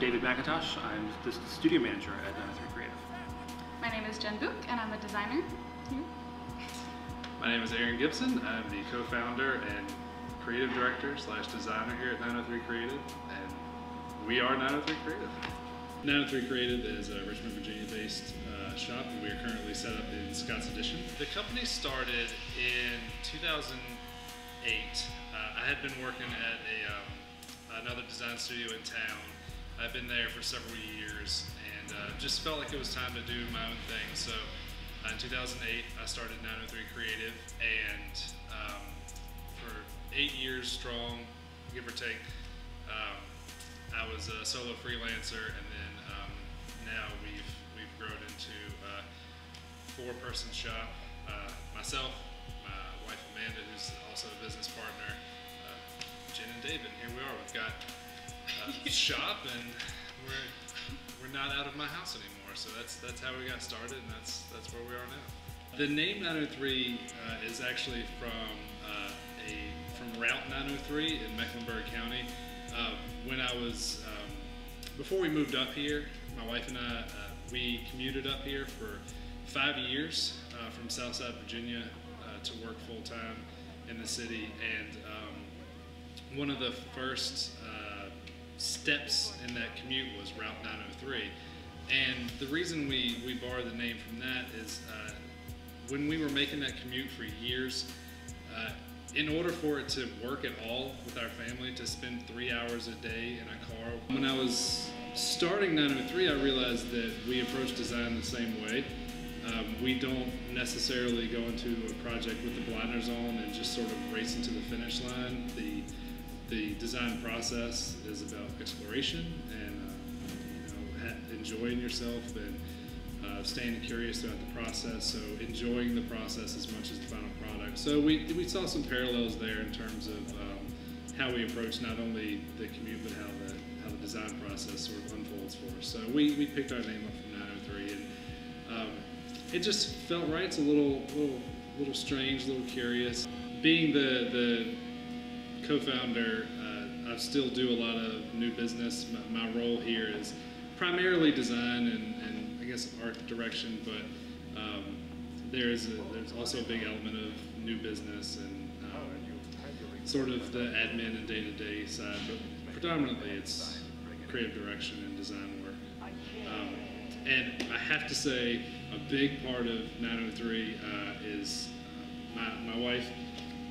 David McIntosh. I'm the studio manager at 903 Creative. My name is Jen Book, and I'm a designer here. My name is Aaron Gibson. I'm the co-founder and creative director / designer here at 903 Creative, and we are 903 Creative. 903 Creative is a Richmond, Virginia-based shop, and we are currently set up in Scott's Addition. The company started in 2008. I had been working at another design studio in town. I've been there for several years, and just felt like it was time to do my own thing. So in 2008, I started 903 Creative, and for 8 years strong, give or take, I was a solo freelancer, and then now we've grown into a 4-person shop. Myself, my wife Amanda, who's also a business partner, Jen and David. Here we are. We've got a shop, and we're not out of my house anymore. So that's how we got started, and that's where we are now. The name 903 is actually from Route 903 in Mecklenburg County. When I was before we moved up here, my wife and I we commuted up here for 5 years from Southside Virginia to work full time in the city, and one of the first steps in that commute was Route 903. And the reason we borrowed the name from that is when we were making that commute for years, in order for it to work at all with our family, to spend 3 hours a day in a car. When I was starting 903, I realized that we approach design the same way. We don't necessarily go into a project with the blinders on and just sort of race into the finish line. The design process is about exploration and enjoying yourself and staying curious about the process. So enjoying the process as much as the final product. So we saw some parallels there in terms of how we approach not only the commute but how the design process sort of unfolds for us. So we picked our name up from 903, and it just felt right. It's a little strange, a little curious. Being the co-founder, I still do a lot of new business. My role here is primarily design and I guess art direction, but there's also a big element of new business and sort of the admin and day-to-day side, but predominantly it's creative direction and design work. And I have to say, a big part of 903 is my wife,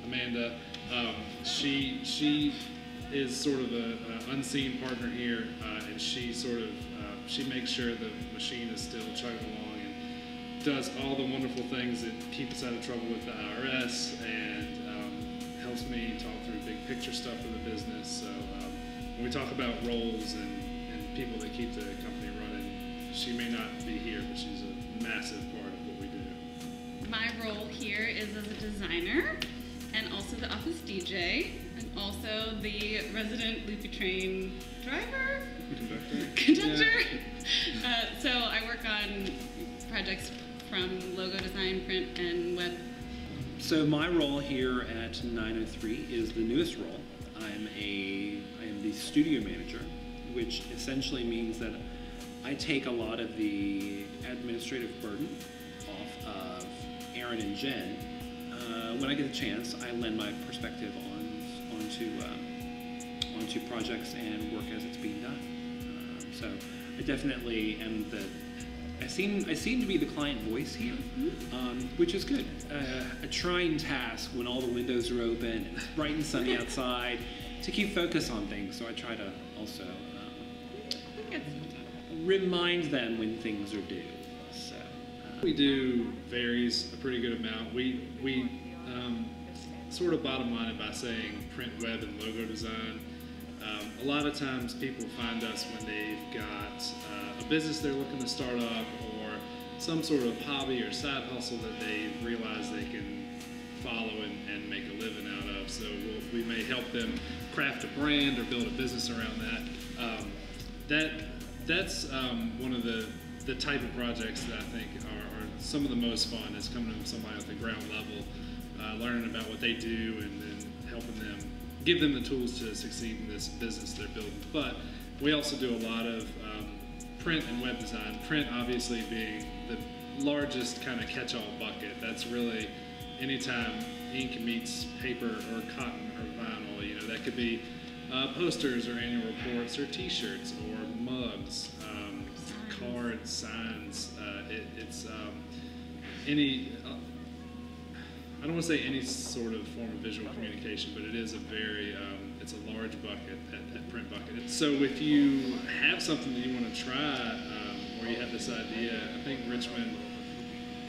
Amanda. She is sort of an unseen partner here, and she she makes sure the machine is still chugging along and does all the wonderful things that keep us out of trouble with the IRS, and helps me talk through big picture stuff for the business. So when we talk about roles and people that keep the company running, she may not be here, but she's a massive part of what we do. My role here is as a designer, and also the office DJ, and also the resident loopy train driver? Conductor. Yeah. So I work on projects from logo design, print, and web. So my role here at 903 is the newest role. I am the studio manager, which essentially means that I take a lot of the administrative burden off of Aaron and Jen. When I get a chance, I lend my perspective onto projects and work as it's being done. So I definitely am I seem to be the client voice here, which is good. A trying task when all the windows are open and it's bright and sunny outside, to keep focus on things. So I try to also remind them when things are due. So we do varies a pretty good amount. We sort of bottom line it by saying print, web, and logo design. A lot of times people find us when they've got a business they're looking to start up, or some sort of hobby or side hustle that they realize they can follow and make a living out of. So we may help them craft a brand or build a business around that. That's one of the type of projects that I think are some of the most fun, is coming to somebody at the ground level, learning about what they do, and then helping them, give them the tools to succeed in this business they're building. But we also do a lot of print and web design. Print obviously being the largest kind of catch-all bucket. That's really anytime ink meets paper or cotton or vinyl, you know, that could be posters or annual reports or t-shirts or mugs, cards, signs. It's any, I don't want to say any sort of form of visual communication, but it is a very, it's a large bucket, that print bucket. So if you have something that you want to try, or you have this idea, I think Richmond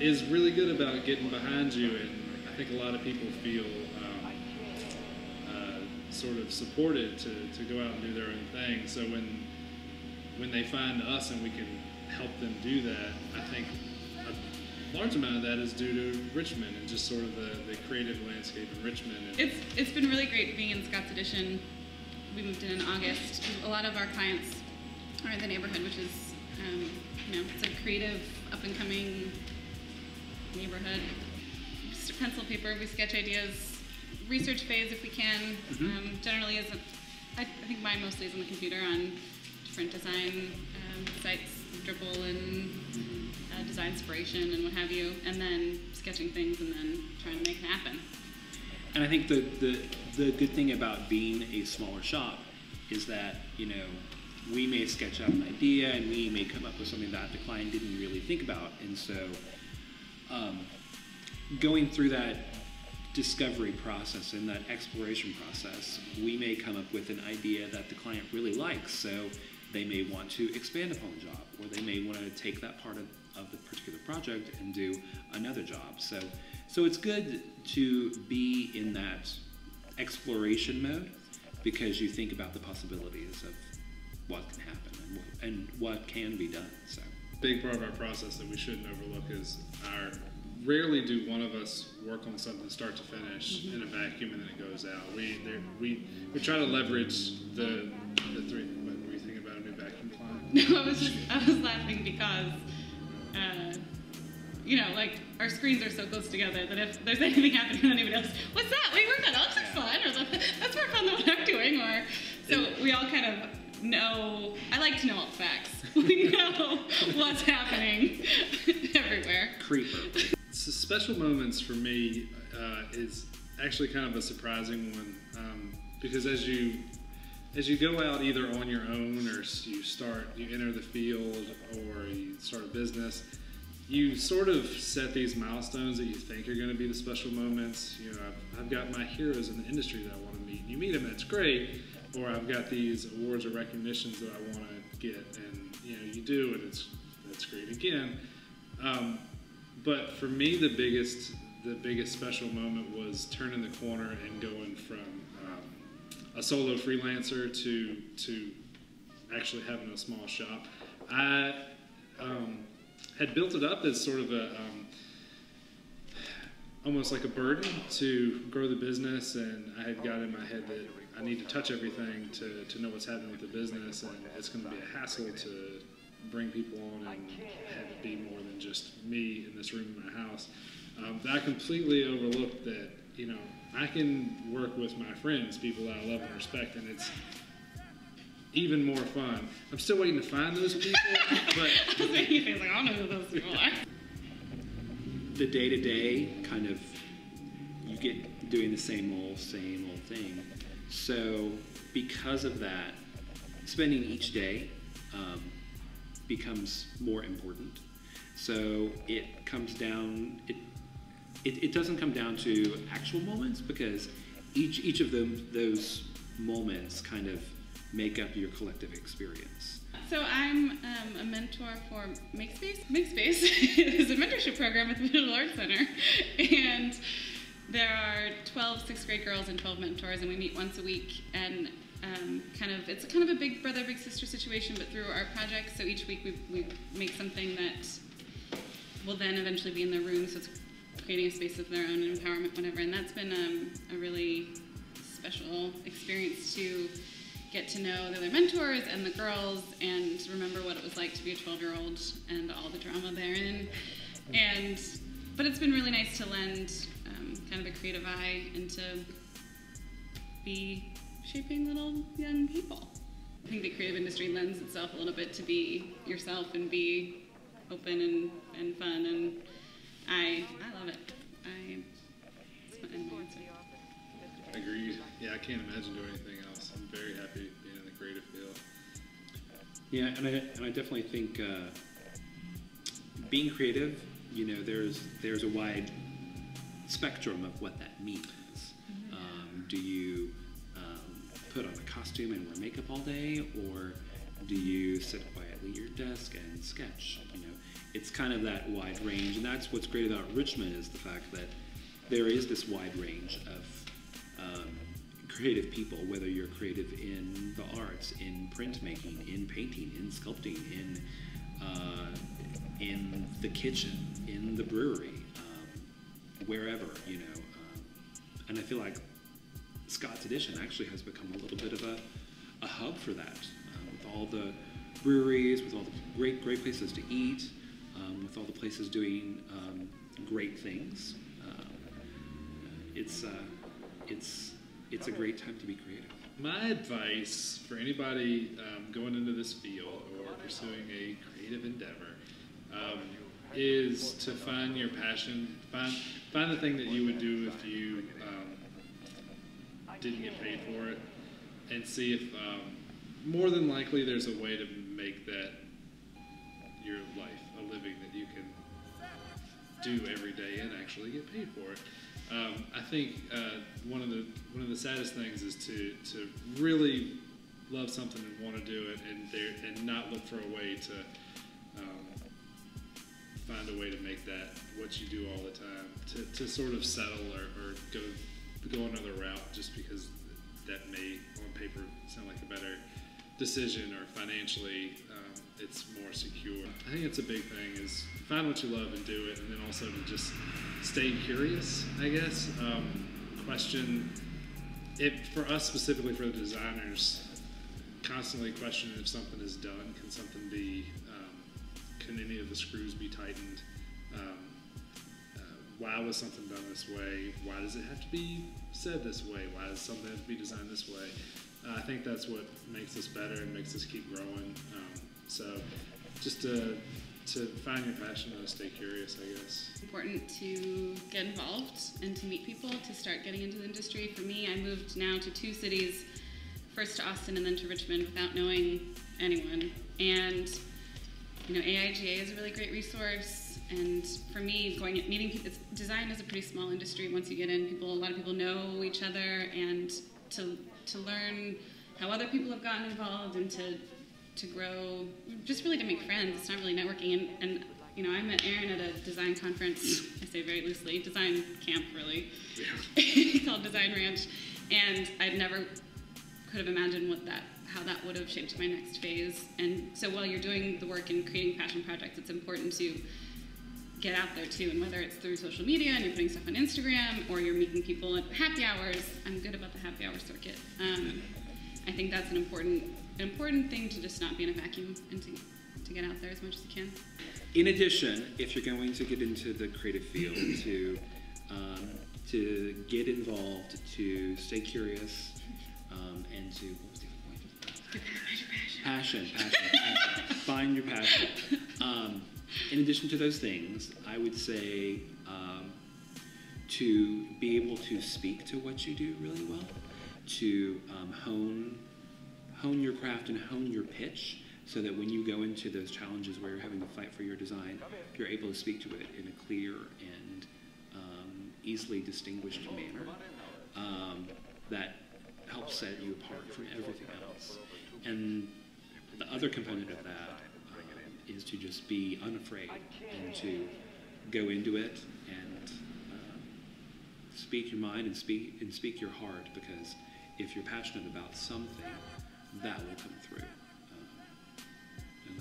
is really good about getting behind you, and I think a lot of people feel sort of supported to go out and do their own thing. So when they find us and we can help them do that, I think a large amount of that is due to Richmond and just sort of the creative landscape in Richmond. It's been really great being in Scott's Addition. We moved in August. A lot of our clients are in the neighborhood, which is, you know, it's a creative, up-and-coming neighborhood. Just pencil, paper, we sketch ideas. Research phase if we can. Generally isn't, I think mine mostly is on the computer on different design sites, Dribble and Design Inspiration and what have you, and then sketching things and then trying to make it happen. And I think the good thing about being a smaller shop is that, you know, we may sketch out an idea and we may come up with something that the client didn't really think about, and so going through that discovery process and that exploration process, we may come up with an idea that the client really likes, so they may want to expand upon the job, or they may want to take that part of the particular project and do another job. So it's good to be in that exploration mode, because you think about the possibilities of what can happen and what can be done. So big part of our process that we shouldn't overlook is rarely do one of us work on something start to finish in a vacuum and then it goes out. We try to leverage the three. What were you thinking about a new vacuum client? No, I was laughing because you know, like, our screens are so close together that if there's anything happening with anybody else, what's that? Wait, where's that? Oh, that's fun, or that's more fun than what I'm doing, or so we all kind of know. I like to know all the facts. We know what's happening everywhere. Creeper. So special moments for me is actually kind of a surprising one, because as you go out either on your own or you enter the field or you start a business, you sort of set these milestones that you think are going to be the special moments. You know, I've got my heroes in the industry that I want to meet. You meet them, that's great. Or I've got these awards or recognitions that I want to get, and you know, you do, and that's great again. But for me, the biggest special moment was turning the corner and going from a solo freelancer to actually having a small shop. I had built it up as sort of a almost like a burden to grow the business, and I had got in my head that I need to touch everything to know what's happening with the business, and it's going to be a hassle to bring people on and have it be more than just me in this room in my house. I completely overlooked that, you know, I can work with my friends, people that I love and respect, and it's even more fun. I'm still waiting to find those people, but I was making you feel like, I don't know who those people are. The day-to-day kind of, you get doing the same old thing. So because of that, spending each day becomes more important. So it comes down, it doesn't come down to actual moments, because each of those moments kind of make up your collective experience. So I'm a mentor for MakeSpace. MakeSpace is a mentorship program at the Visual Arts Center, and there are 12 sixth grade girls and 12 mentors, and we meet once a week, and it's kind of a big brother, big sister situation, but through our projects. So each week we make something that will then eventually be in their room, so it's creating a space of their own and empowerment, whatever. And that's been a really special experience to get to know the other mentors and the girls and remember what it was like to be a 12-year-old and all the drama therein. But it's been really nice to lend kind of a creative eye and to be shaping little young people. I think the creative industry lends itself a little bit to be yourself and be open and fun, and I love it. It's my answer. Agreed. Yeah, I can't imagine doing anything else. I'm very happy being in the creative field. Yeah, and I definitely think being creative, you know, there's a wide spectrum of what that means. Do you put on a costume and wear makeup all day, or do you sit quietly at your desk and sketch? You know, it's kind of that wide range, and that's what's great about Richmond is the fact that there is this wide range of creative people, whether you're creative in the arts, in printmaking, in painting, in sculpting, in the kitchen, in the brewery, wherever, you know. And I feel like Scott's Edition actually has become a little bit of a hub for that, with all the breweries, with all the great places to eat, with all the places doing great things. It's a great time to be creative. My advice for anybody going into this field or pursuing a creative endeavor is to find your passion, find the thing that you would do if you didn't get paid for it, and see if more than likely there's a way to make that your life, a living that you can do every day and actually get paid for it. I think one of the saddest things is to really love something and want to do it, and not look for a way to find a way to make that what you do all the time. To sort of settle or go another route just because that may on paper sound like a better decision, or financially it's more secure. I think it's a big thing is find what you love and do it, and then also to just stay curious, I guess. Question it for us specifically for the designers, constantly questioning if something is done. Can something be, can any of the screws be tightened? Why was something done this way? Why does it have to be said this way? Why does something have to be designed this way? I think that's what makes us better and makes us keep growing. So just to find your passion and to stay curious, I guess. It's important to get involved and to meet people, to start getting into the industry. For me, I moved now to 2 cities, first to Austin and then to Richmond, without knowing anyone. And you know, AIGA is a really great resource. And for me, meeting people, design is a pretty small industry. Once you get in, a lot of people know each other, and to learn how other people have gotten involved and to grow, just really to make friends. It's not really networking. And you know, I met Aaron at a design conference, I say very loosely, design camp really, called Design Ranch. And I'd never could have imagined how that would have shaped my next phase. And so while you're doing the work and creating passion projects, it's important to get out there too, and whether it's through social media and you're putting stuff on Instagram or you're meeting people at happy hours. I'm good about the happy hour circuit. I think that's an important thing, to just not be in a vacuum and to get out there as much as you can. In addition, if you're going to get into the creative field, to get involved, to stay curious, and to, what was the other point? Passion. Find your passion. In addition to those things, I would say to be able to speak to what you do really well, to hone your craft and hone your pitch, so that when you go into those challenges where you're having to fight for your design, you're able to speak to it in a clear and easily distinguished manner that helps set you apart from everything else. And the other component of that is to just be unafraid and to go into it and speak your mind and speak your heart, because if you're passionate about something, that will come through, and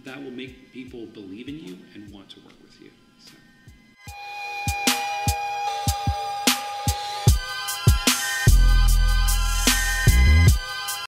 that will make people believe in you and want to work with you.